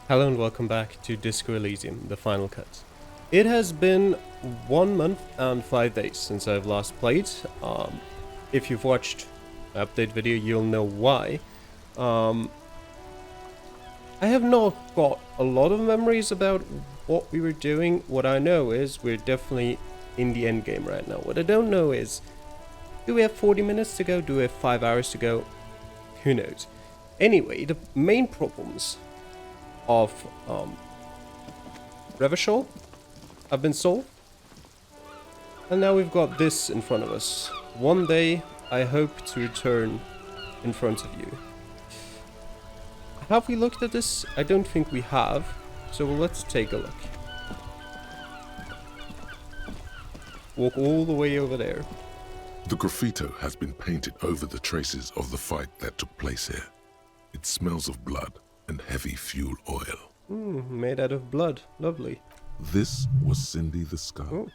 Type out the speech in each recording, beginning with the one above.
Hello and welcome back to Disco Elysium, the final cut. It has been 1 month and 5 days since I've last played. If you've watched the update video, you'll know why. I have not got a lot of memories about what we were doing. What I know is we're definitely in the end game right now. What I don't know is, do we have 40 minutes to go? Do we have 5 hours to go? Who knows? Anyway, the main problems of Revachol have been solved, and now we've got this in front of us. One day I hope to return in front of you. Have we looked at this? I don't think we have, so let's take a look. Walk all the way over there. The graffito has been painted over the traces of the fight that took place here. It smells of blood and heavy fuel oil. Made out of blood. Lovely. This was Cindy the Skull. Oh.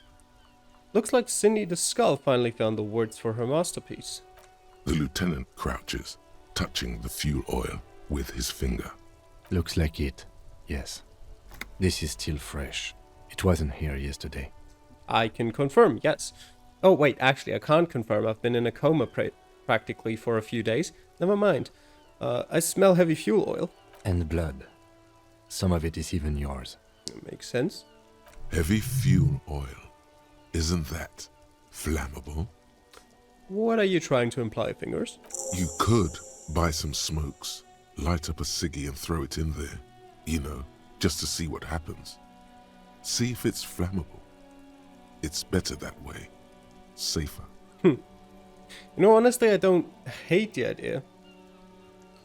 Looks like Cindy the Skull finally found the words for her masterpiece. The lieutenant crouches, touching the fuel oil with his finger. Looks like it, yes. This is still fresh. It wasn't here yesterday. I can confirm, yes. Oh wait, actually I can't confirm. I've been in a coma practically for a few days. Never mind. I smell heavy fuel oil. And blood. Some of it is even yours. That makes sense. Heavy fuel oil. Isn't that flammable? What are you trying to imply, Fingers? You could buy some smokes, light up a ciggy and throw it in there. You know, just to see what happens. See if it's flammable. It's better that way. Safer. You know, honestly, I don't hate the idea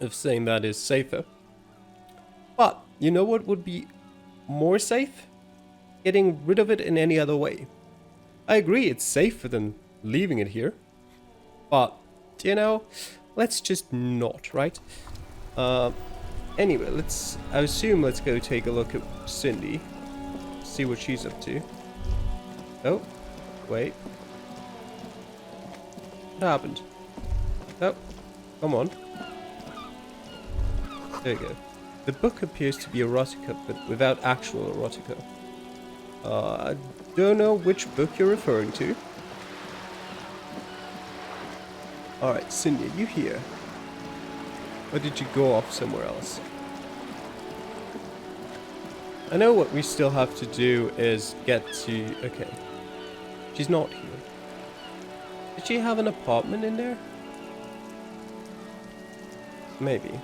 of saying that is safer. But, you know what would be more safe? Getting rid of it in any other way. I agree, it's safer than leaving it here. But, you know, let's just not, right? Anyway, let's go take a look at Cindy. See what she's up to. Oh, wait. What happened? Oh, come on. There you go. The book appears to be erotica, but without actual erotica. I don't know which book you're referring to. Alright, Cindy, are you here? Or did you go off somewhere else? I know what we still have to do is get to... Okay. She's not here. Did she have an apartment in there? Maybe.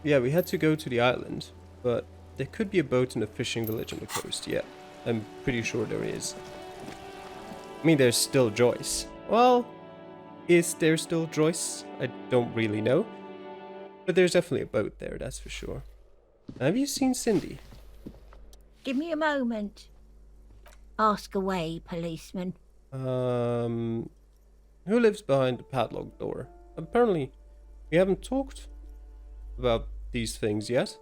Yeah, we had to go to the island, but there could be a boat and a fishing village on the coast, yeah. I'm pretty sure there is. I mean, there's still Joyce. Well, is there still Joyce? I don't really know. But there's definitely a boat there, that's for sure. Have you seen Cindy? Give me a moment. Ask away, policeman. Who lives behind the padlocked door? Apparently, we haven't talked about these things yet.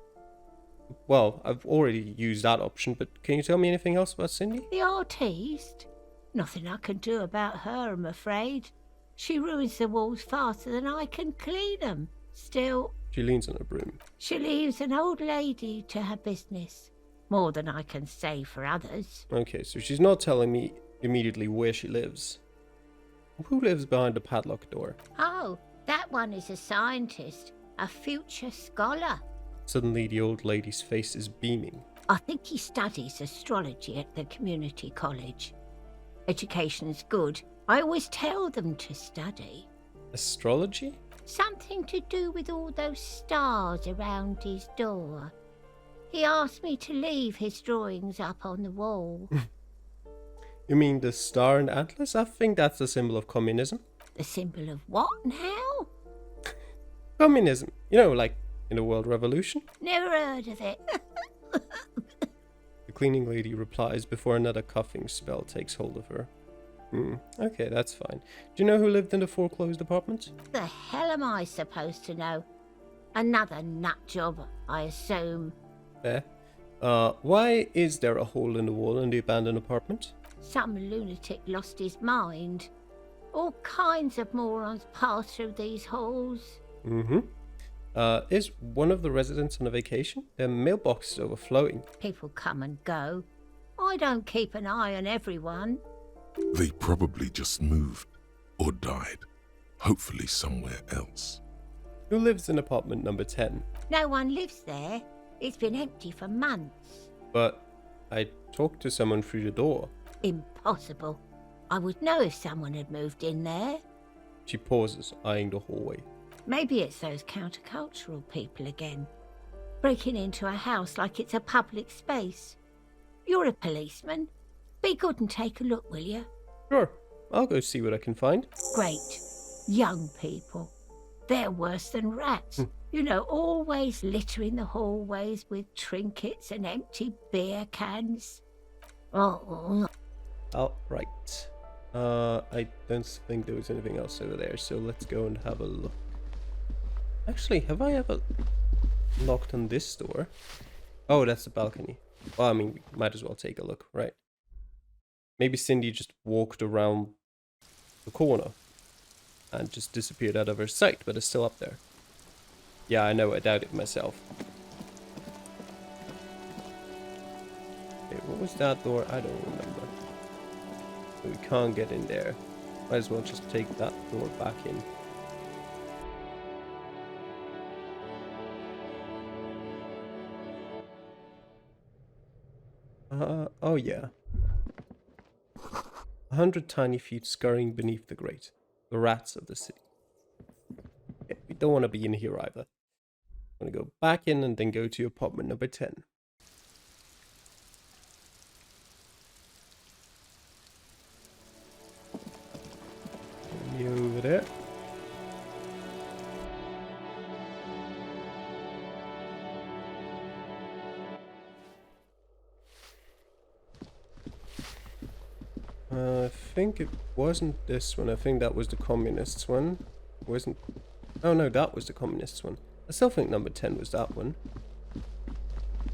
Well, I've already used that option, but can you tell me anything else about Cindy? The artiste? Nothing I can do about her, I'm afraid. She ruins the walls faster than I can clean them. Still... She leans on her broom. She leaves an old lady to her business. More than I can say for others. Okay, so she's not telling me immediately where she lives. Who lives behind the padlocked door? Oh, that one is a scientist. A future scholar. Suddenly the old lady's face is beaming. I think he studies astrology at the community college. Education's good. I always tell them to study. Astrology? Something to do with all those stars around his door. He asked me to leave his drawings up on the wall. You mean the star and atlas? I think that's a symbol of communism. The symbol of what now? Communism. You know, like in the World Revolution. Never heard of it. The cleaning lady replies before another coughing spell takes hold of her. Okay, that's fine. Do you know who lived in the foreclosed apartment? The hell am I supposed to know? Another nut job, I assume. Why is there a hole in the wall in the abandoned apartment? Some lunatic lost his mind. All kinds of morons pass through these halls. Is one of the residents on a vacation? Their mailbox is overflowing. People come and go. I don't keep an eye on everyone. They probably just moved or died, hopefully somewhere else. Who lives in apartment number 10? No one lives there. It's been empty for months. But I talked to someone through the door. Impossible. I would know if someone had moved in there. She pauses, eyeing the hallway. Maybe it's those countercultural people again, breaking into a house like it's a public space. You're a policeman. Be good and take a look, will you? Sure, I'll go see what I can find. Great. Young people. They're worse than rats. You know, always littering the hallways with trinkets and empty beer cans. Oh. Right. I don't think there was anything else over there, so let's go and have a look. Actually, have I ever knocked on this door? Oh, that's the balcony. Well, I mean, we might as well take a look, right? Maybe Cindy just walked around the corner and just disappeared out of her sight, but it's still up there. Yeah, I know, I doubt it myself. Okay, what was that door? I don't remember. We can't get in there. Might as well just take that door back in. Oh yeah. 100 tiny feet scurrying beneath the grate. The rats of the city. Yeah, we don't want to be in here either. I'm gonna go back in and then go to apartment number 10. You over there? I think it wasn't this one. I think that was the communists one. Wasn't... Oh no, that was the communists one. I still think number 10 was that one.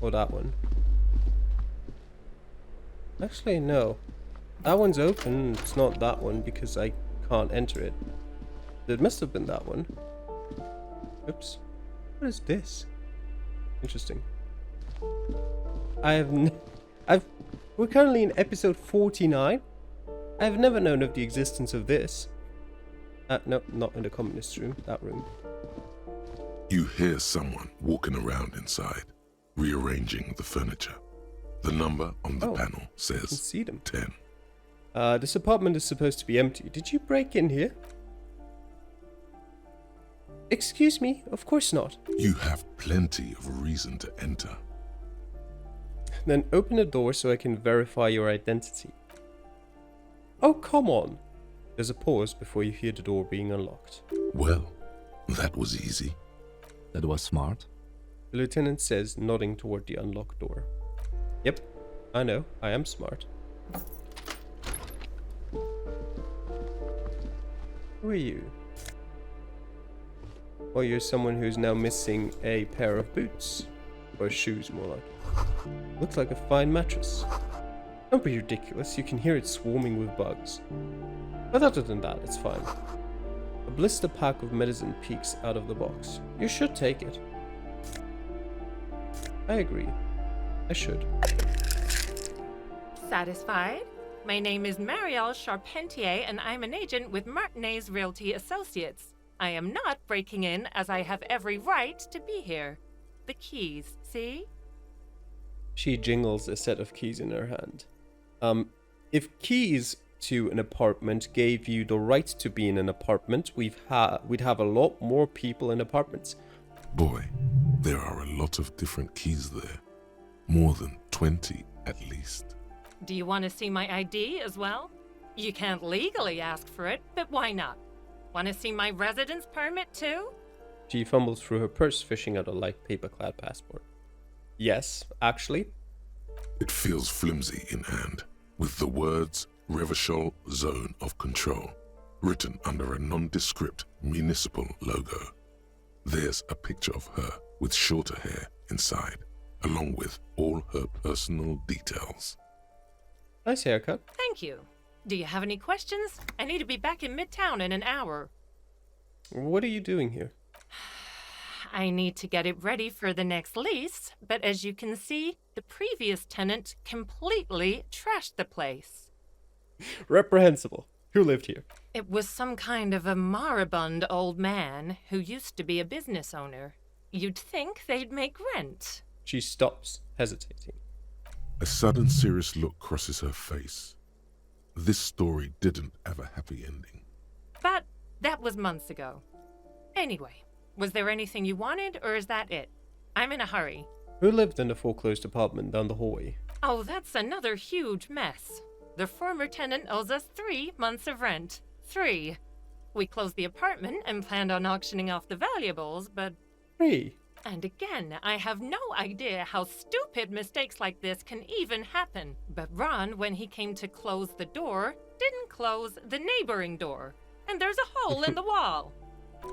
Or that one. Actually, no. That one's open. It's not that one because I can't enter it. It must have been that one. Oops. What is this? Interesting. We're currently in episode 49. I've never known of the existence of this. No, not in the communist room. That room. You hear someone walking around inside, rearranging the furniture. The number on the panel I can says see them. 10. This apartment is supposed to be empty. Did you break in here? Excuse me? Of course not. You have plenty of reason to enter. Then open the door so I can verify your identity. Oh, come on. There's a pause before you hear the door being unlocked. Well, that was easy. That was smart. The lieutenant says, nodding toward the unlocked door. Yep, I know. I am smart. Who are you? Well, you're someone who's now missing a pair of boots. Or shoes, more like. Looks like a fine mattress. Don't be ridiculous, you can hear it swarming with bugs. But other than that, it's fine. A blister pack of medicine peeks out of the box. You should take it. I agree. I should. Satisfied? My name is Marielle Charpentier, and I'm an agent with Martinez Realty Associates. I am not breaking in, as I have every right to be here. The keys, see? She jingles a set of keys in her hand. If keys to an apartment gave you the right to be in an apartment, we'd have a lot more people in apartments. Boy, there are a lot of different keys there. More than 20 at least. Do you want to see my ID as well? You can't legally ask for it, but why not? Want to see my residence permit too? She fumbles through her purse, fishing out a light paper-clad passport. Yes, actually. It feels flimsy in hand, with the words Revachol Zone of Control written under a nondescript municipal logo. There's a picture of her with shorter hair inside, along with all her personal details. Nice haircut. Thank you. Do you have any questions? I need to be back in Midtown in an hour. What are you doing here? I need to get it ready for the next lease, but as you can see, the previous tenant completely trashed the place. Reprehensible. Who lived here? It was some kind of a moribund old man who used to be a business owner. You'd think they'd make rent. She stops, hesitating. A sudden serious look crosses her face. This story didn't have a happy ending. But that was months ago. Anyway, was there anything you wanted, or is that it? I'm in a hurry. Who lived in the foreclosed apartment down the hallway? Oh, that's another huge mess. The former tenant owes us 3 months of rent. 3. We closed the apartment and planned on auctioning off the valuables, but... 3. And again, I have no idea how stupid mistakes like this can even happen. But Ron, when he came to close the door, didn't close the neighboring door. And there's a hole in the wall.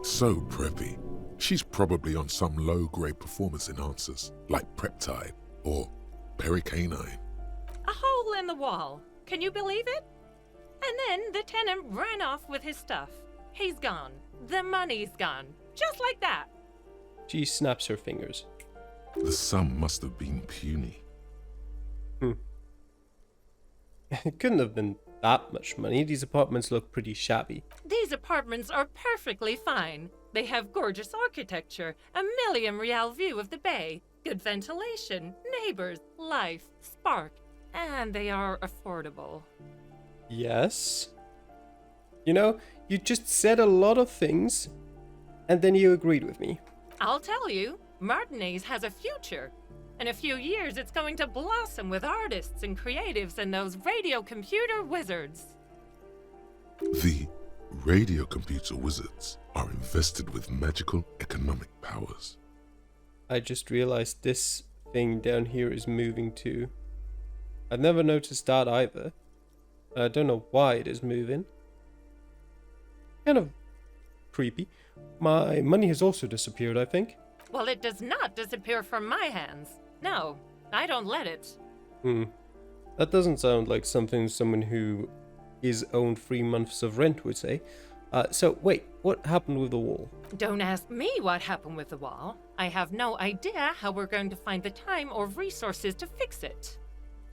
So preppy. She's probably on some low-grade performance enhancers, like Preptide or Pericanine. A hole in the wall. Can you believe it? And then the tenant ran off with his stuff. He's gone. The money's gone. Just like that. She snaps her fingers. The sum must have been puny. It couldn't have been that much money. These apartments look pretty shabby. These apartments are perfectly fine. They have gorgeous architecture, a million-real view of the bay, good ventilation, neighbors, life, spark, and they are affordable. Yes. You know, you just said a lot of things, and then you agreed with me. I'll tell you, Martinez has a future. In a few years, it's going to blossom with artists and creatives and those radio computer wizards. The radio computer wizards are invested with magical economic powers. I just realized this thing down here is moving too. I've never noticed that either. I don't know why it is moving. Kind of creepy. My money has also disappeared, I think. Well, it does not disappear from my hands. No, I don't let it. That doesn't sound like something someone who is owed 3 months of rent would say. So, wait, what happened with the wall? Don't ask me what happened with the wall. I have no idea how we're going to find the time or resources to fix it.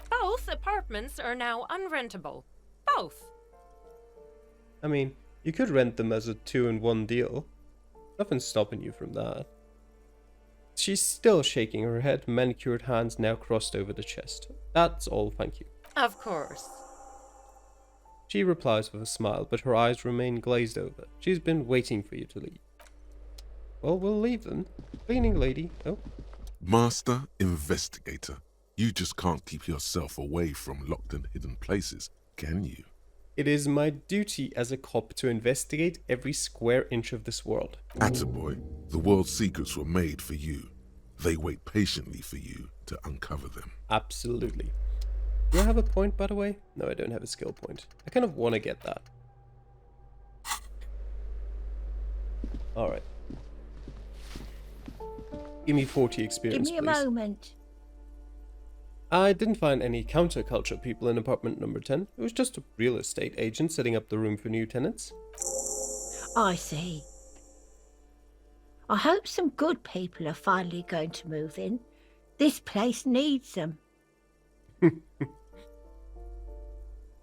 Both apartments are now unrentable. Both. I mean, you could rent them as a 2-in-1 deal. Nothing's stopping you from that. She's still shaking her head, manicured hands now crossed over the chest. That's all, thank you. Of course. She replies with a smile, but her eyes remain glazed over. She's been waiting for you to leave. Well, we'll leave then. Cleaning lady. Oh. Master Investigator, you just can't keep yourself away from locked and hidden places, can you? It is my duty as a cop to investigate every square inch of this world. Attaboy, the world's secrets were made for you. They wait patiently for you to uncover them. Absolutely. Do I have a point, by the way? No, I don't have a skill point. I kind of want to get that. Alright. Give me 40 experience, Give me please. a moment. I didn't find any counterculture people in apartment number 10. It was just a real estate agent setting up the room for new tenants. I see. I hope some good people are finally going to move in. This place needs them.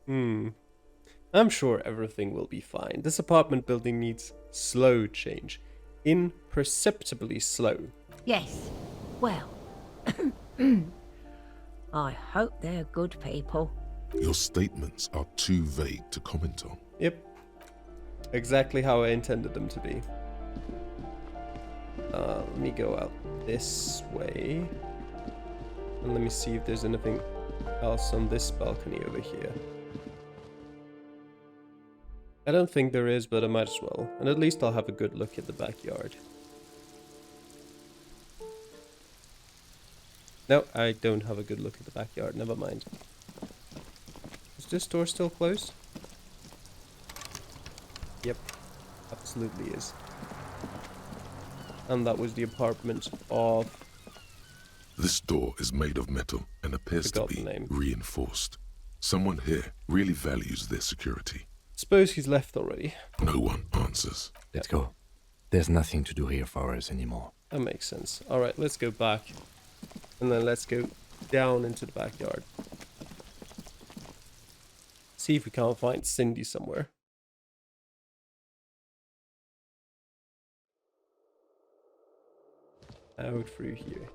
I'm sure everything will be fine. This apartment building needs slow change. Imperceptibly slow. Yes. Well. I hope they're good people. Your statements are too vague to comment on. Yep. Exactly how I intended them to be. Let me go out this way. And let me see if there's anything else on this balcony over here. I don't think there is, but I might as well. And at least I'll have a good look at the backyard. No, I don't have a good look at the backyard. Never mind. Is this door still closed? Yep. Absolutely is. And that was the apartment of... This door is made of metal and appears to Forgot be the name. reinforced. Someone here really values their security. Suppose he's left already. No one answers. Let's go. There's nothing to do here for us anymore. That makes sense. Alright, let's go back. And then let's go down into the backyard. See if we can't find Cindy somewhere. Out through here.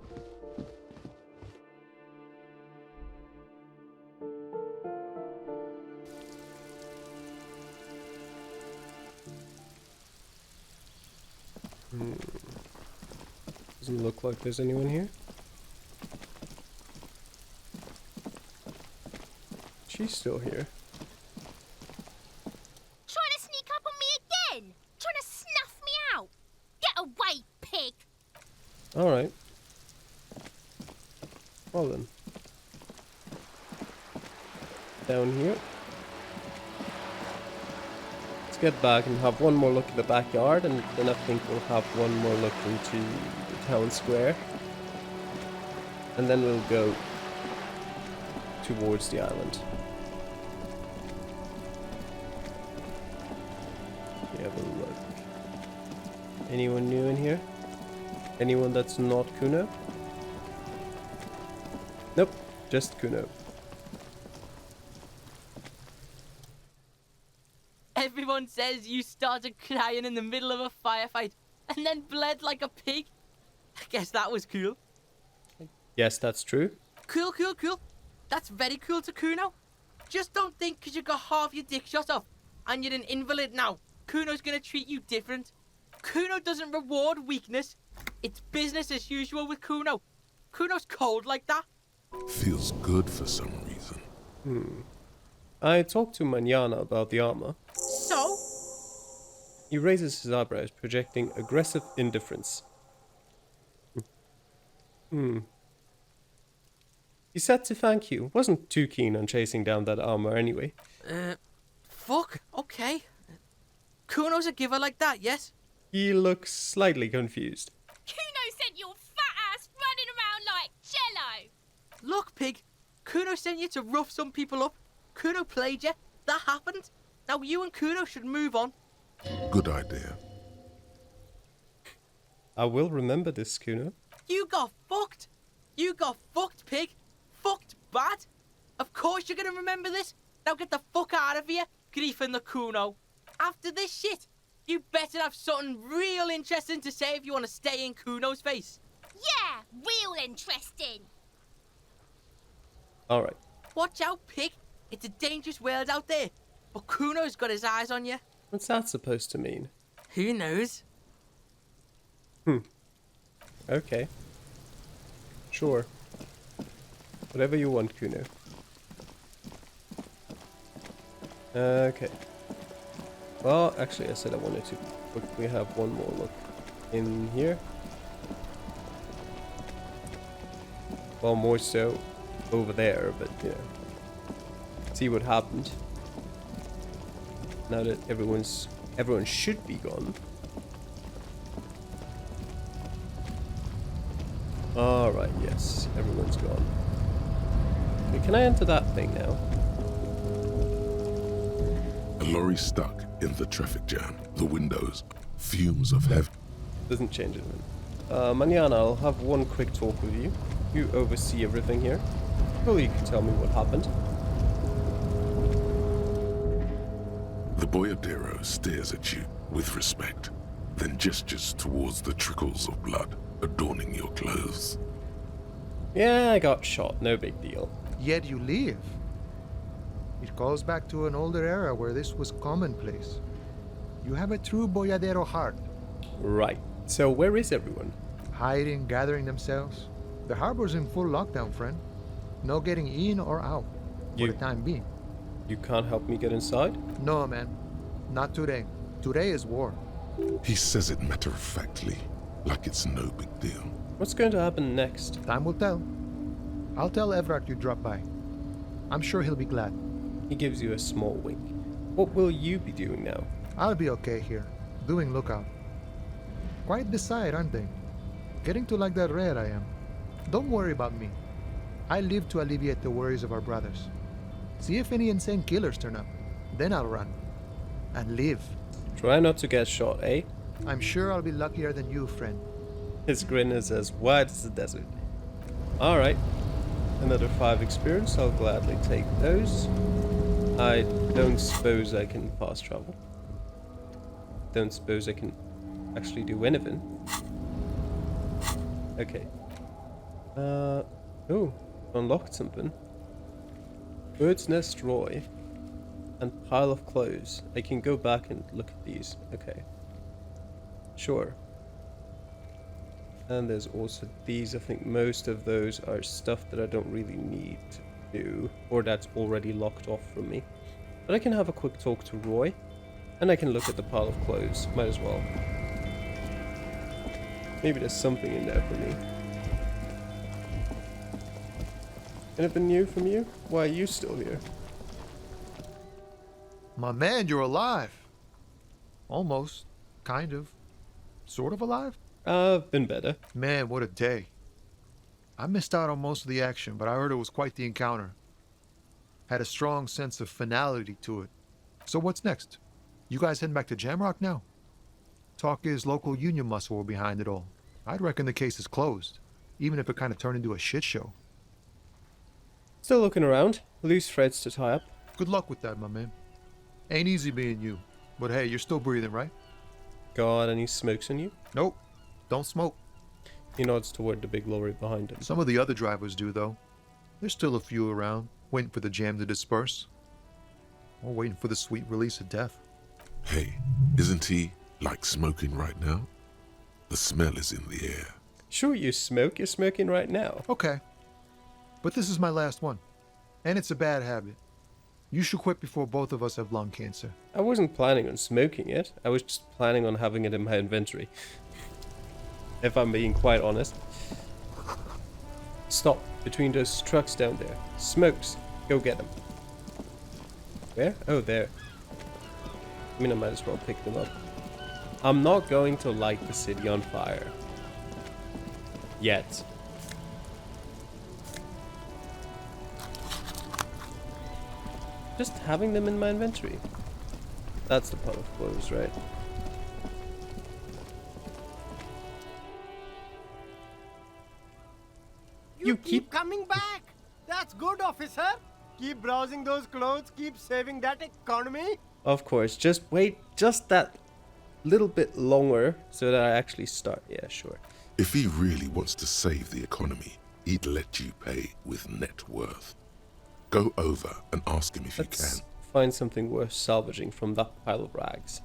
Doesn't look like there's anyone here. She's still here. Trying to sneak up on me again? Trying to snuff me out? Get away, pig! Alright. Well then. Down here. Let's get back and have one more look at the backyard, and then I think we'll have one more look into the town square. And then we'll go towards the island. Have a look. Anyone new in here? Anyone that's not Kuno? Nope, just Kuno. Everyone says you started crying in the middle of a firefight and then bled like a pig. I guess that was cool. Yes, that's true. Cool, cool, cool. That's very cool to Kuno. Just don't think because you got half your dick shot off and you're an invalid now, Kuno's gonna treat you different. Kuno doesn't reward weakness. It's business as usual with Kuno. Kuno's cold like that. Feels good for some reason. I talked to Manana about the armor. So? He raises his eyebrows, projecting aggressive indifference. He said to thank you. Wasn't too keen on chasing down that armor anyway. Fuck, okay. Kuno's a giver like that, yes? He looks slightly confused. Kuno sent your fat ass running around like jello! Look, pig. Kuno sent you to rough some people up. Kuno played you. That happened. Now you and Kuno should move on. Good idea. I will remember this, Kuno. You got fucked. You got fucked, pig. Fucked bad. Of course you're gonna remember this. Now get the fuck out of here, griefing the Kuno. After this shit, you better have something real interesting to say if you want to stay in Kuno's face. Yeah, real interesting. Alright. Watch out, pig. It's a dangerous world out there. But Kuno's got his eyes on you. What's that supposed to mean? Who knows? Okay. Sure. Whatever you want, Kuno. Okay. Well, actually, I said I wanted to quickly have one more look in here. Well, more so over there, but you know, see what happened. Now that everyone should be gone. Alright, yes, everyone's gone. Okay, can I enter that thing now? A lorry stuck in the traffic jam. The windows, fumes of heavy. Doesn't change it. Manana, I'll have one quick talk with you. You oversee everything here. Surely you can tell me what happened. The boyardero stares at you with respect, then gestures towards the trickles of blood adorning your clothes. Yeah, I got shot. No big deal. Yet you live. It calls back to an older era where this was commonplace. You have a true boyadero heart. Right. So where is everyone? Hiding, gathering themselves. The harbor's in full lockdown, friend. No getting in or out, for the time being. You can't help me get inside? No, man. Not today. Today is war. He says it matter-of-factly, like it's no big deal. What's going to happen next? Time will tell. I'll tell Everard you dropped by. I'm sure he'll be glad. He gives you a small wink. What will you be doing now? I'll be okay here, doing lookout. Quite the sight, aren't they? Getting to like that rare I am. Don't worry about me. I live to alleviate the worries of our brothers. See if any insane killers turn up. Then I'll run. And live. Try not to get shot, eh? I'm sure I'll be luckier than you, friend. His grin is as wide as the desert. Alright. Another 5 experience. I'll gladly take those. I don't suppose I can fast travel. Don't suppose I can actually do anything. Okay. Oh, unlocked something. Bird's Nest Roy. And pile of clothes. I can go back and look at these. Okay. Sure. And there's also these. I think most of those are stuff that I don't really need to do, or that's already locked off from me. But I can have a quick talk to Roy, and I can look at the pile of clothes. Might as well. Maybe there's something in there for me. Anything new from you? Why are you still here? My man, you're alive. Almost. Kind of. Sort of alive? I've been better. Man, what a day. I missed out on most of the action, but I heard it was quite the encounter. Had a strong sense of finality to it. So what's next? You guys heading back to Jamrock now? Talk is local union muscle were behind it all. I'd reckon the case is closed, even if it kind of turned into a shit show. Still looking around. Loose threads to tie up. Good luck with that, my man. Ain't easy being you, but hey, you're still breathing, right? Got any smokes on you? Nope. Don't smoke. He nods toward the big lorry behind him. Some of the other drivers do, though. There's still a few around, waiting for the jam to disperse. Or waiting for the sweet release of death. Hey, isn't he like smoking right now? The smell is in the air. Sure you smoke. You're smoking right now. Okay. But this is my last one. And it's a bad habit. You should quit before both of us have lung cancer. I wasn't planning on smoking it. I was just planning on having it in my inventory. If I'm being quite honest. Stop. Between those trucks down there. Smokes. Go get them. Where? Oh, there. I mean, I might as well pick them up. I'm not going to light the city on fire. Yet. Just having them in my inventory. That's the pile of clothes, right? You keep coming back. That's good, officer. Keep browsing those clothes. Keep saving that economy. Of course. Just wait just that little bit longer so that I actually start. Yeah, sure. If he really wants to save the economy, he'd let you pay with net worth. Go over and ask him if you Let's can. find something worth salvaging from that pile of rags.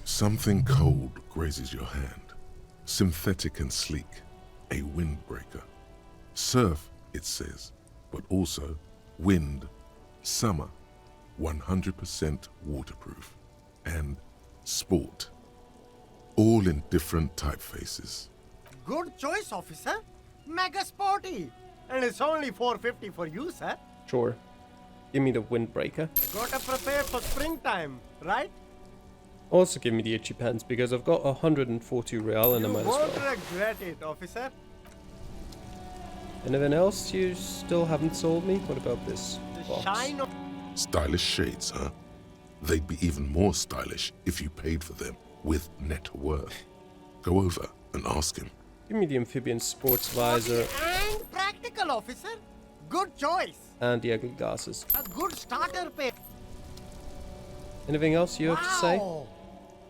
Something cold grazes your hand. Synthetic and sleek. A windbreaker. Surf, it says, but also wind, summer, 100% waterproof, and sport. All in different typefaces. Good choice, officer. Mega sporty. And it's only $4.50 for you, sir. Sure. Give me the windbreaker. Gotta prepare for springtime, right? Also give me the itchy pants because I've got 140 real and I You might as won't well. regret it, officer. Anything else you still haven't sold me? What about this The box? shine of Stylish shades, huh? They'd be even more stylish if you paid for them with net worth. Go over and ask him. Give me the amphibian sports visor and practical, officer. Good choice. and the ugly glasses. A good starter pair. Anything else you have to say? Wow.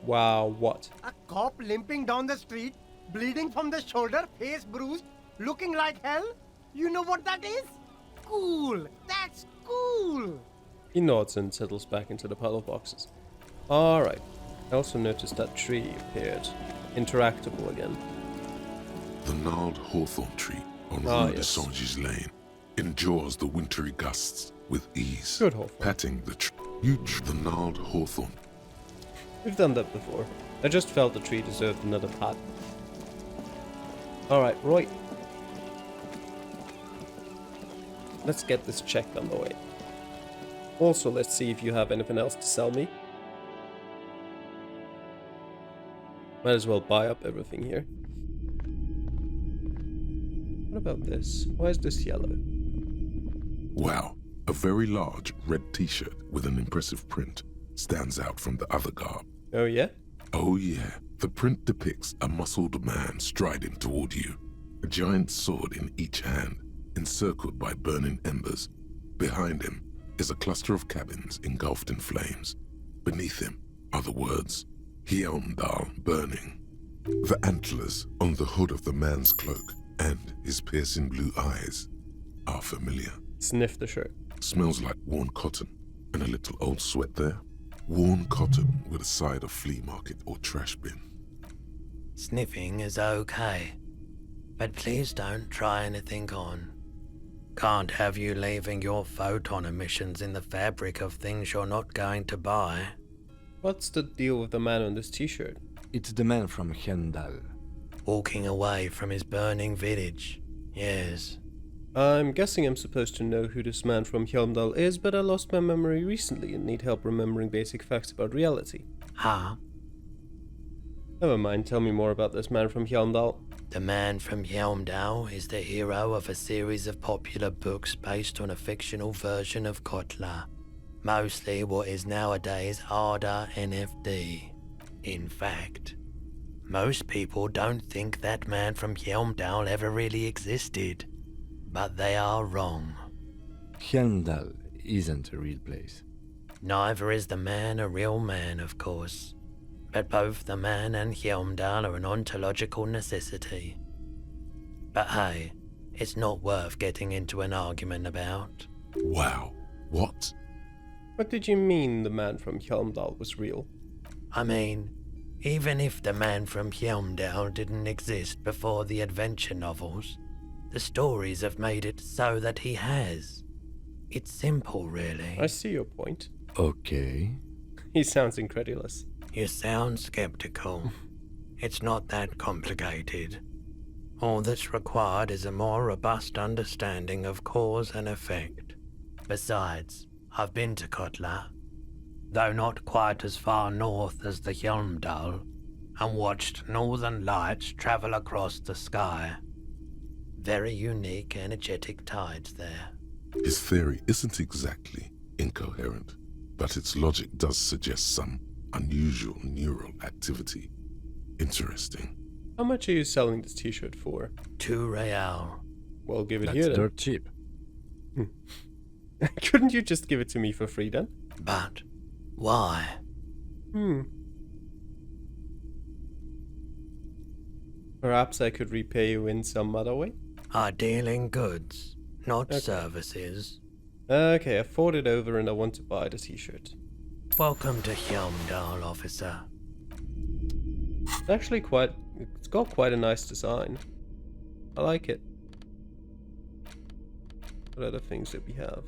Wow, what? A cop limping down the street, bleeding from the shoulder, face bruised, looking like hell. You know what that is? Cool. That's cool. He nods and settles back into the pile of boxes. Alright. I also noticed that tree appeared. Interactable again. The gnarled hawthorn tree on Ah, Rue de yes. Saint-Gilles Lane endures the wintry gusts with ease. Good hawthorn. Patting the tree. The gnarled hawthorn. We've done that before. I just felt the tree deserved another pat. Alright, Roy. Let's get this checked on the way. Also, let's see if you have anything else to sell me. Might as well buy up everything here. What about this? Why is this yellow? Wow, a very large red t-shirt with an impressive print stands out from the other garb. Oh yeah? Oh yeah, The print depicts a muscled man striding toward you, a giant sword in each hand, encircled by burning embers. Behind him is a cluster of cabins engulfed in flames. Beneath him are the words, Hjelmdal burning. The antlers on the hood of the man's cloak and his piercing blue eyes are familiar. Sniff the shirt. Smells like worn cotton and a little old sweat there. Worn cotton with a side of flea market or trash bin. Sniffing is okay, but please don't try anything on. Can't have you leaving your photon emissions in the fabric of things you're not going to buy. What's the deal with the man on this t-shirt? It's the man from Hendal. Walking away from his burning village, yes. I'm guessing I'm supposed to know who this man from Hjelmdal is, but I lost my memory recently and need help remembering basic facts about reality. Huh? Never mind, tell me more about this man from Hjelmdal. The man from Hjelmdal is the hero of a series of popular books based on a fictional version of Kotla, mostly what is nowadays Arda NFD. In fact, most people don't think that man from Hjelmdal ever really existed, but they are wrong. Hendal isn't a real place. Neither is the man a real man, of course. But both the man and Hjelmdal are an ontological necessity. But hey, it's not worth getting into an argument about. Wow. What? What did you mean the man from Hjelmdal was real? I mean, even if the man from Hjelmdal didn't exist before the adventure novels, the stories have made it so that he has. It's simple, really. I see your point. Okay. He sounds incredulous. You sound skeptical. It's not that complicated. All that's required is a more robust understanding of cause and effect. Besides, I've been to Kotla, though not quite as far north as the Hjelmdal, and watched northern lights travel across the sky. Very unique, energetic tides there. His theory isn't exactly incoherent, but its logic does suggest some unusual neural activity. Interesting. How much are you selling this t-shirt for? 2 real. Well, give it That's here then. dirt cheap. Couldn't you just give it to me for free then? But why? Perhaps I could repay you in some other way? I deal in goods, not Okay. services. Okay, I thought it over and I want to buy the t-shirt. Welcome to Hjelmdal, officer. It's actually it's got quite a nice design. I like it. What other things that we have?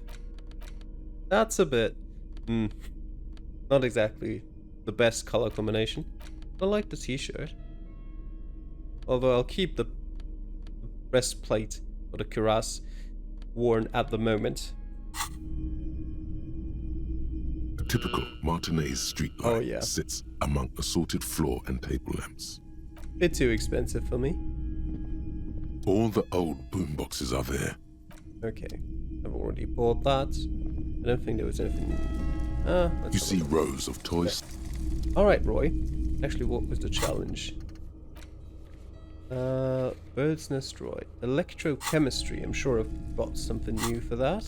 That's a bit, not exactly the best color combination. I like the t-shirt. Although I'll keep the breastplate or the cuirass worn at the moment. A typical Martinez streetlight yeah. sits among assorted floor and table lamps. Bit too expensive for me. All the old boomboxes are there. Okay, I've already bought that. I don't think there was anything. You see rows of toys. Alright, Roy. Actually, what was the challenge? Bird's Nest Roy. Electrochemistry. I'm sure I've got something new for that.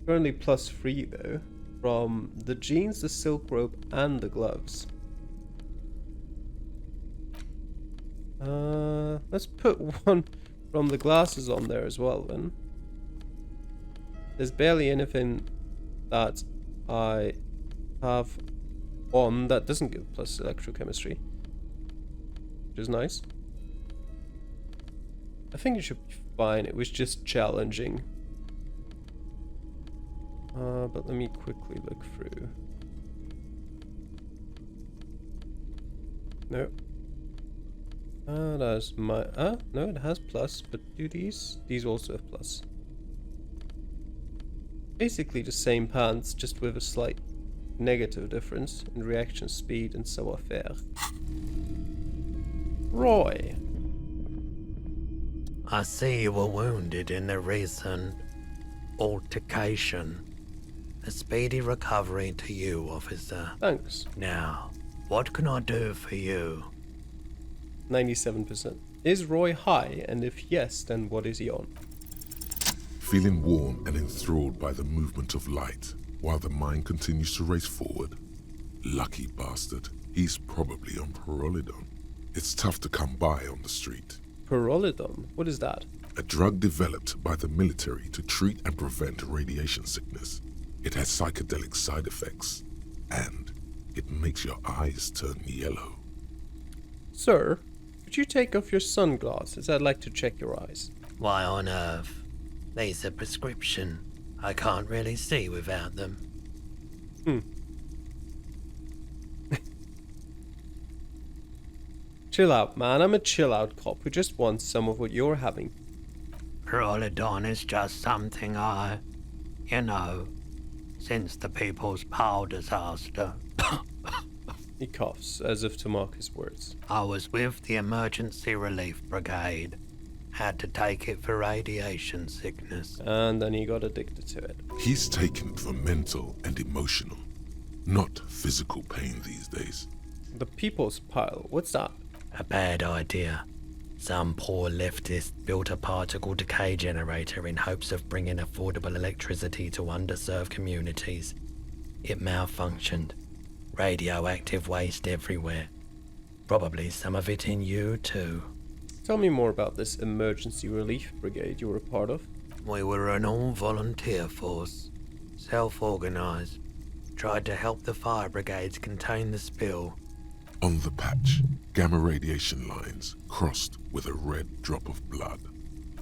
Currently +3 though. From the jeans, the silk robe, and the gloves. Let's put one from the glasses on there as well then. There's barely anything that I have on that doesn't give plus electrochemistry, which is nice. I think it should be fine. It was just challenging. But let me quickly look through. No. That's my... no, it has plus, but do these? These also have plus. Basically the same pants, just with a slight negative difference in reaction speed and savoir-faire. Roy! I see you were wounded in the recent altercation. A speedy recovery to you, officer. Thanks. Now, What can I do for you? 97%. Is Roy high, and if yes, then what is he on? Feeling warm and enthralled by the movement of light, while the mind continues to race forward. Lucky bastard, he's probably on Pyrrolidon. It's tough to come by on the street. Pyrrolidon? What is that? A drug developed by the military to treat and prevent radiation sickness. It has psychedelic side effects, and it makes your eyes turn yellow. Sir, could you take off your sunglasses? I'd like to check your eyes. Why on earth? These are prescription. I can't really see without them. Chill out, man. I'm a chill out cop who just wants some of what you're having. Pyrrolidon is just something since the People's Power disaster. He coughs, as if to mark his words. I was with the Emergency Relief Brigade. Had to take it for radiation sickness. And then he got addicted to it. He's taken it for mental and emotional, not physical pain these days. The People's Pile, what's that? A bad idea. Some poor leftist built a particle decay generator in hopes of bringing affordable electricity to underserved communities. It malfunctioned. Radioactive waste everywhere. Probably some of it in you too. Tell me more about this emergency relief brigade you were a part of. We were an all-volunteer force. Self-organized. Tried to help the fire brigades contain the spill. On the patch, gamma radiation lines crossed with a red drop of blood.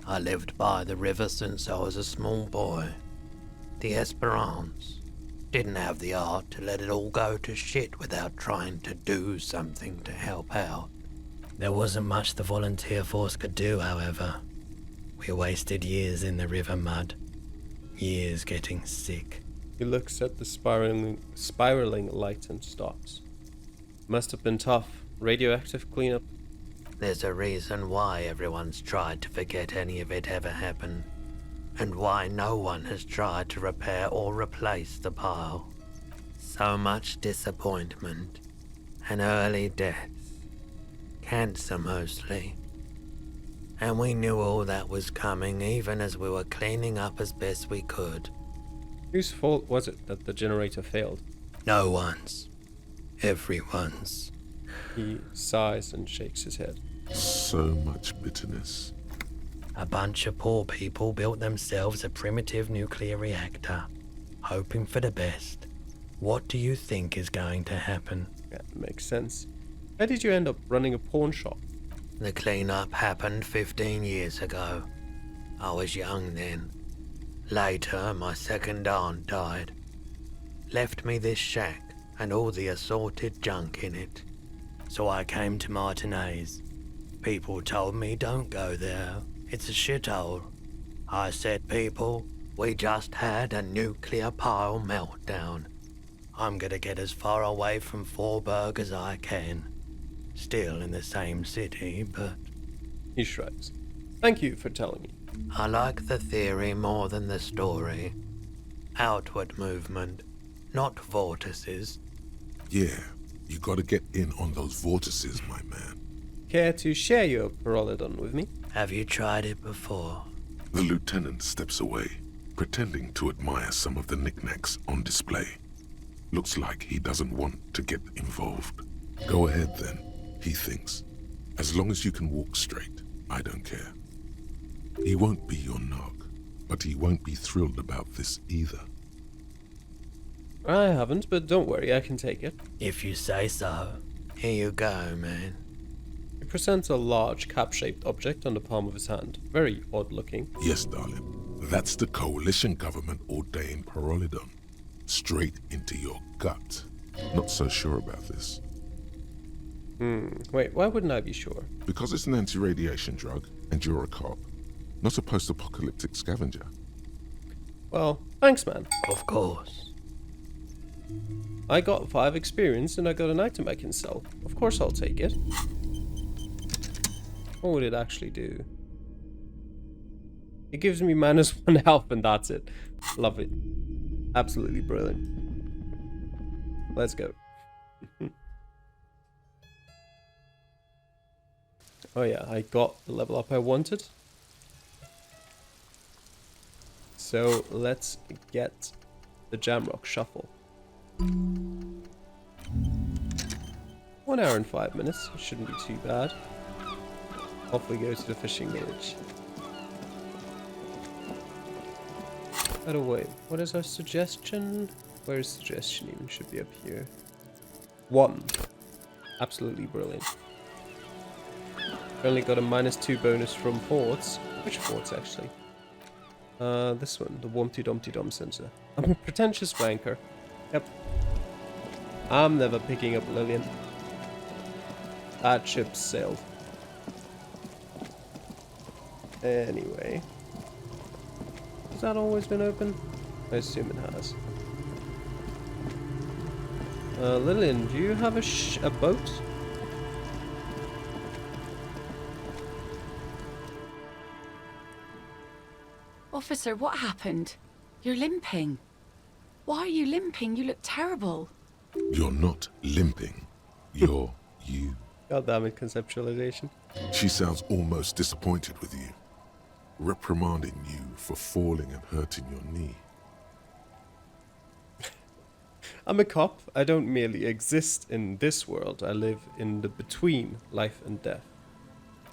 I lived by the river since I was a small boy. The Esperance. Didn't have the art to let it all go to shit without trying to do something to help out. There wasn't much the volunteer force could do, however. We wasted years in the river mud. Years getting sick. He looks at the spiraling light and stops. Must have been tough. Radioactive cleanup. There's a reason why everyone's tried to forget any of it ever happened. And why no one has tried to repair or replace the pile. So much disappointment. And early deaths. Cancer mostly. And we knew all that was coming even as we were cleaning up as best we could. Whose fault was it that the generator failed? No one's. Everyone's. He sighs and shakes his head. So much bitterness. A bunch of poor people built themselves a primitive nuclear reactor, hoping for the best. What do you think is going to happen? Yeah, makes sense. How did you end up running a pawn shop? The cleanup happened 15 years ago. I was young then. Later, my second aunt died. Left me this shack and all the assorted junk in it. So I came to Martinez. People told me don't go there. It's a shithole. I said, people, we just had a nuclear pile meltdown. I'm gonna get as far away from Forberg as I can. Still in the same city, but... He shrugs. Thank you for telling me. I like the theory more than the story. Outward movement, not vortices. Yeah, you gotta get in on those vortices, my man. Care to share your Pyrrolidon with me? Have you tried it before? The lieutenant steps away, pretending to admire some of the knickknacks on display. Looks like he doesn't want to get involved. Go ahead then, he thinks. As long as you can walk straight, I don't care. He won't be your nog, but he won't be thrilled about this either. I haven't, but don't worry, I can take it. If you say so. Here you go, man. He presents a large cap-shaped object on the palm of his hand. Very odd-looking. Yes, darling. That's the coalition government ordained Pyrrolidon. Straight into your gut. Not so sure about this. Wait, why wouldn't I be sure? Because it's an anti-radiation drug, and you're a cop. Not a post-apocalyptic scavenger. Well, thanks, man. Of course. I got 5 experience and I got an item I can sell. Of course I'll take it. What would it actually do? It gives me -1 health and that's it. Love it. Absolutely brilliant. Let's go. Oh yeah, I got the level up I wanted. So let's get the Jamrock Shuffle. 1 hour and 5 minutes. Shouldn't be too bad. Off we go to the fishing village. By the way, what is our suggestion? Where is suggestion even? Should be up here. 1. Absolutely brilliant. Only got a -2 bonus from forts. Which forts actually? This one, the Wumpty Dumpty Dum sensor. I'm a pretentious wanker. Yep. I'm never picking up Lillian. That ship sailed. Anyway. Has that always been open? I assume it has. Lillian, do you have a boat? Officer, what happened? You're limping. Why are you limping? You look terrible. You're not limping. You're you. God damn it, conceptualization. She sounds almost disappointed with you, reprimanding you for falling and hurting your knee. I'm a cop. I don't merely exist in this world. I live in the between life and death.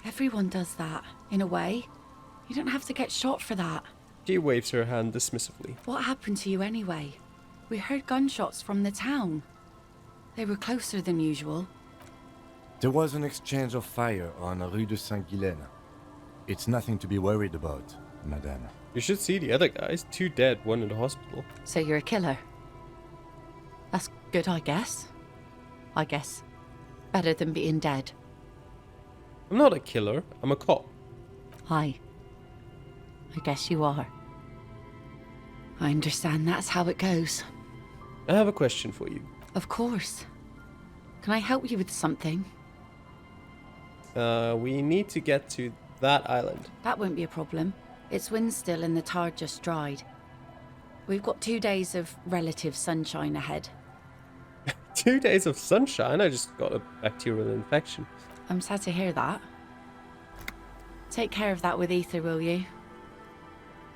Everyone does that, in a way. You don't have to get shot for that. She waves her hand dismissively. What happened to you anyway? We heard gunshots from the town. They were closer than usual. There was an exchange of fire on Rue de Saint-Guylaine. It's nothing to be worried about, madame. You should see the other guys. 2 dead, 1 in the hospital. So you're a killer? That's good, I guess. Better than being dead. I'm not a killer. I'm a cop. I guess you are. I understand that's how it goes. I have a question for you. Of course. Can I help you with something? We need to get to that island. That won't be a problem. It's wind still and the tar just dried. We've got 2 days of relative sunshine ahead. 2 days of sunshine? I just got a bacterial infection. I'm sad to hear that. Take care of that with ether, will you?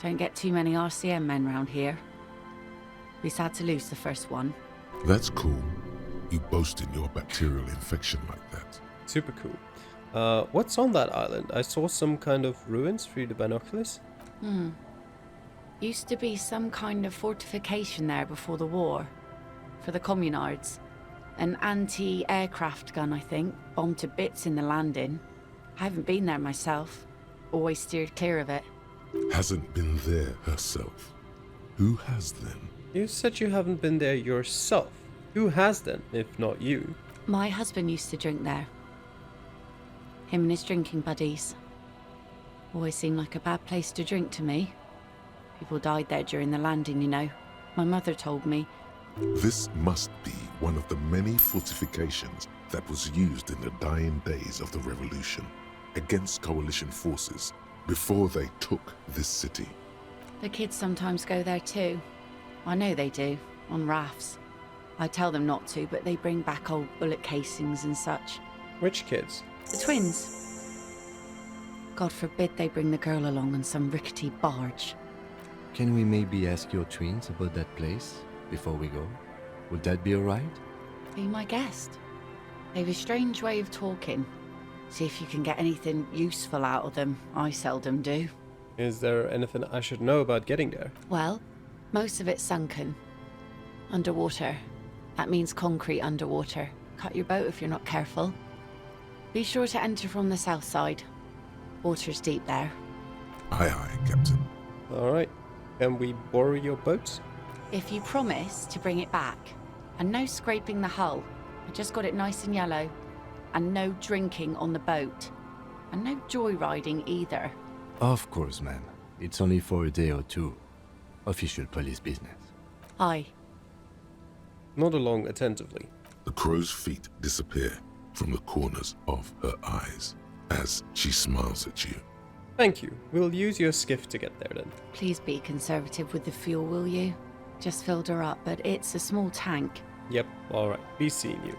Don't get too many RCM men round here. Be sad to lose the first one. That's cool. You boasting your bacterial infection like that. Super cool. What's on that island? I saw some kind of ruins through the binoculars. Used to be some kind of fortification there before the war. For the communards. An anti-aircraft gun, I think. Bombed to bits in the landing. I haven't been there myself. Always steered clear of it. Hasn't been there herself. Who has then? You said you haven't been there yourself. Who has then, if not you? My husband used to drink there. Him and his drinking buddies. Always seemed like a bad place to drink to me. People died there during the landing, you know. My mother told me. This must be one of the many fortifications that was used in the dying days of the revolution against coalition forces before they took this city. The kids sometimes go there too. I know they do, on rafts. I tell them not to, but they bring back old bullet casings and such. Which kids? The twins. God forbid they bring the girl along on some rickety barge. Can we maybe ask your twins about that place before we go? Would that be alright? Be my guest. They've a strange way of talking. See if you can get anything useful out of them. I seldom do. Is there anything I should know about getting there? Well, most of it's sunken. Underwater. That means concrete underwater. Cut your boat if you're not careful. Be sure to enter from the south side. Water's deep there. Aye, aye, Captain. Alright. Can we borrow your boat? If you promise to bring it back. And no scraping the hull. I just got it nice and yellow. And no drinking on the boat. And no joyriding either. Of course, ma'am. It's only for a day or two. Official police business. Aye. Nod along attentively. The crow's feet disappear from the corners of her eyes as she smiles at you. Thank you. We'll use your skiff to get there then. Please be conservative with the fuel, will you? Just filled her up, but it's a small tank. Yep, alright. Be seeing you.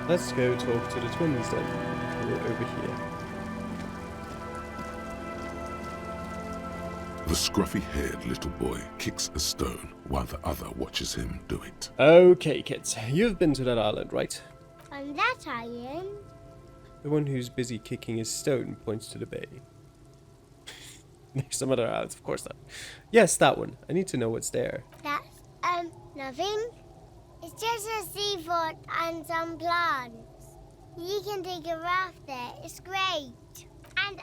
Let's go talk to the twins then. We're over here. The scruffy-haired little boy kicks a stone while the other watches him do it. Okay, kids. You've been to that island, right? On that island? The one who's busy kicking his stone points to the bay. There's some other islands, of course not. Yes, that one. I need to know what's there. That's, nothing. It's just a seafort and some plants. You can take a raft there. It's great. And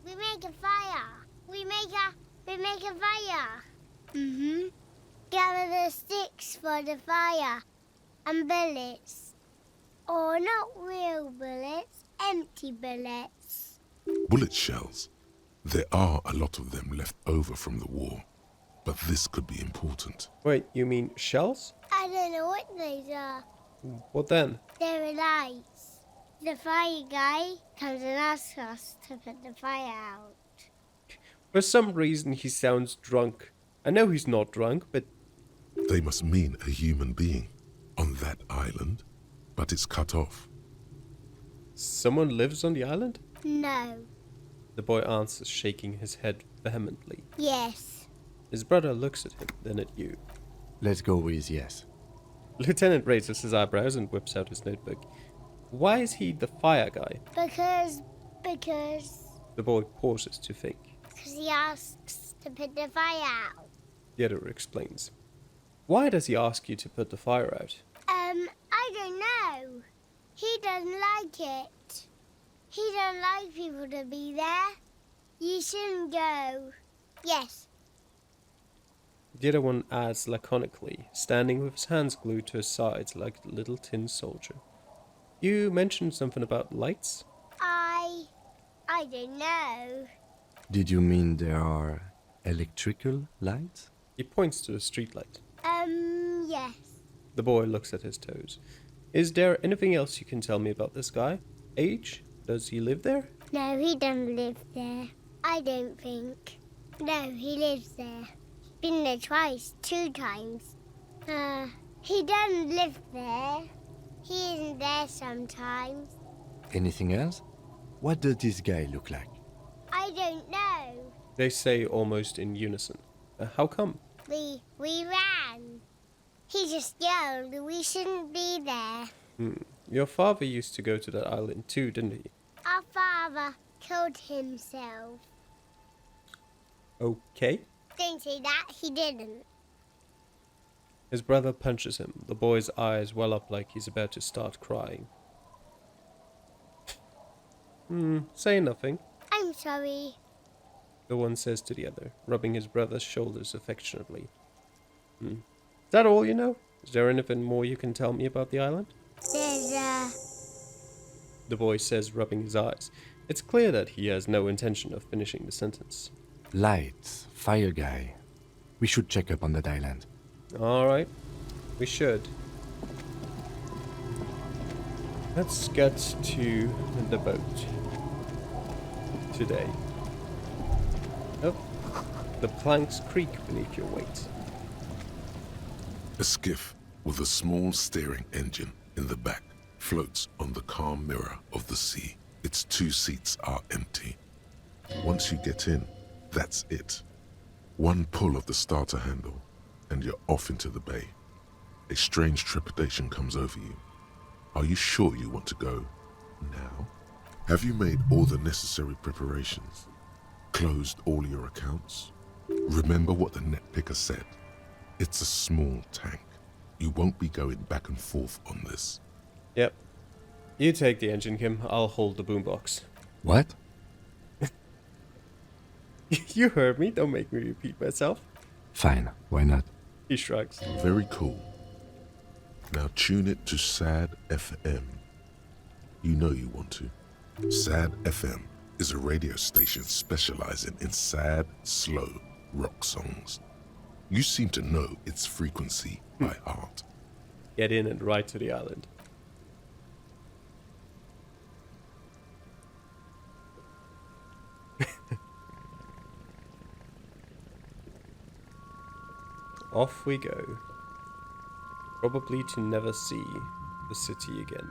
we make a fire. We make a fire. Mm-hmm. Gather the sticks for the fire. And bullets. Or not real bullets, empty bullets. Bullet shells. There are a lot of them left over from the war, but this could be important. Wait, you mean shells? I don't know what those are. What then? They're lights. The fire guy comes and asks us to put the fire out. For some reason he sounds drunk. I know he's not drunk, but... They must mean a human being on that island, but it's cut off. Someone lives on the island? No. The boy answers, shaking his head vehemently. Yes. His brother looks at him, then at you. Let's go with yes. Lieutenant raises his eyebrows and whips out his notebook. Why is he the fire guy? Because... The boy pauses to think. Because he asks to put the fire out. The other explains. Why does he ask you to put the fire out? I don't know. He doesn't like it. He don't like people to be there. You shouldn't go. Yes. The other one adds laconically, standing with his hands glued to his sides like a little tin soldier. You mentioned something about lights? I don't know. Did you mean there are electrical lights? He points to a streetlight. Yes. The boy looks at his toes. Is there anything else you can tell me about this guy? Age? Does he live there? No, he doesn't live there. I don't think. No, he lives there. Been there twice, 2 times. He doesn't live there. He isn't there sometimes. Anything else? What does this guy look like? I don't know. They say almost in unison. How come? We ran. He just yelled we shouldn't be there. Your father used to go to that island too, didn't he? Our father killed himself. Okay. Don't say that, he didn't. His brother punches him. The boy's eyes well up like he's about to start crying. Say nothing. I'm sorry. The one says to the other, rubbing his brother's shoulders affectionately. Is that all you know? Is there anything more you can tell me about the island? The boy says, rubbing his eyes. It's clear that he has no intention of finishing the sentence. Lights, fire guy. We should check up on that island. Alright, we should. Let's get to the boat. Today. Oh, the planks creak beneath your weight. A skiff with a small steering engine in the back floats on the calm mirror of the sea. Its 2 seats are empty. Once you get in, that's it. One pull of the starter handle, and you're off into the bay. A strange trepidation comes over you. Are you sure you want to go now? Have you made all the necessary preparations? Closed all your accounts? Remember what the net picker said. It's a small tank. You won't be going back and forth on this. Yep. You take the engine, Kim. I'll hold the boombox. What? You heard me. Don't make me repeat myself. Fine, why not? He shrugs. Very cool. Now tune it to SAD FM. You know you want to. SAD FM is a radio station specializing in sad, slow rock songs. You seem to know its frequency by heart. Get in and ride to the island. Off we go. Probably to never see the city again.